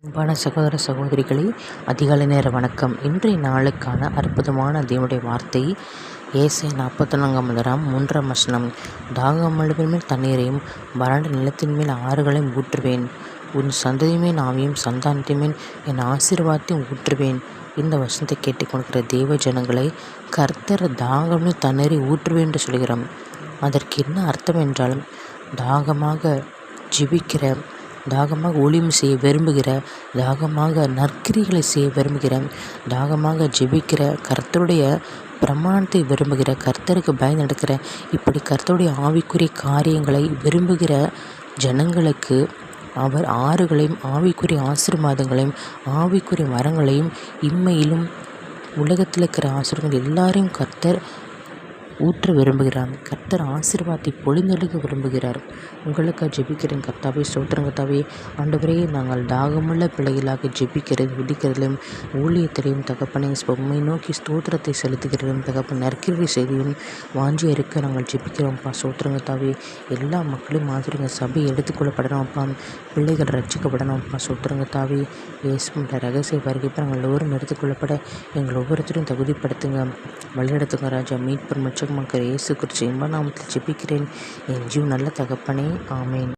அன்பான சகோதர சகோதரிகளே, அதிகாலை நேர வணக்கம். இன்றைய நாளுக்கான அற்புதமான தேவனுடைய வார்த்தை ஏசாயா 44:3 தாகமுள்ளவரின் மேல் தண்ணீரையும் வறண்ட நிலத்தின் மேல் ஆறுகளையும் ஊற்றுவேன். உன் சந்ததியின் ஆவியும் சந்தானத்தின் மேல் என் ஆசீர்வாதத்தையும் ஊற்றுவேன். இந்த வசனத்தை கேட்டுக்கொள்கிற தேவ ஜனங்களை, கர்த்தர் தாகமுள்ள தண்ணீரை ஊற்றுவேன் என்று சொல்கிறோம். அதற்கு என்ன அர்த்தம் என்றாலும், தாகமாக ஜெபிக்கிற, தாகமாக ஊழியம் செய்ய விரும்புகிற, தாகமாக நற்கிரிகளை செய்ய விரும்புகிற, தாகமாக ஜெபிக்கிற, கர்த்தருடைய பிரமாணத்தை விரும்புகிற, கர்த்தருக்கு பயந்து நடக்கிற, இப்படி கர்த்தருடைய ஆவிக்குரிய காரியங்களை விரும்புகிற ஜனங்களுக்கு அவர் ஆறுகளையும் ஆவிக்குரிய ஆசீர்வாதங்களையும் ஆவிக்குரிய வரங்களையும் இம்மையிலும் உலகத்தில் இருக்கிற ஆசீர்வாதங்கள் எல்லாரையும் கர்த்தர் ஊற்ற விரும்புகிறார். கர்த்தர் ஆசீர்வாதத்தை பொழிந்தெடுக்க விரும்புகிறார். உங்களுக்காக ஜெபிக்கிறேன். கர்த்தாவே, ஸ்தோத்திரம் கர்த்தாவே. ஆண்டவரே, நாங்கள் தாகமுள்ள பிள்ளைகளாக ஜெபிக்கிறது விதிக்கிறதிலும் ஊழியத்திலையும் தகப்பனை உம்மை நோக்கி ஸ்தோத்திரத்தை செலுத்துகிறதும் தகப்பன் நற்கிரியை செய்தியும் வாஞ்சியாக இருக்க நாங்கள் ஜெபிக்கிறோம்ப்பா. ஸ்தோத்திரம் கர்த்தாவே. எல்லா மக்களையும் ஆசிரியங்க, சபை எடுத்துக்கொள்ளப்படணும்ப்பா. பிள்ளைகள் ரட்சிக்கப்படணும்ப்பா. ஸ்தோத்திரம் கர்த்தாவே. இயேசுவின் ரகசிய வருகைப்போ நாங்கள் எல்லோரும் எடுத்துக்கொள்ளப்பட எங்கள் ஒவ்வொருத்தரையும் தகுதிப்படுத்துங்க, வழிநடத்துங்க ராஜா. மீட்பர் மக்கள் இயேசு கிறிஸ்து நாமத்தில் ஜெபிக்கிறேன் என் ஜீவன் நல்ல தகப்பனே, ஆமேன்.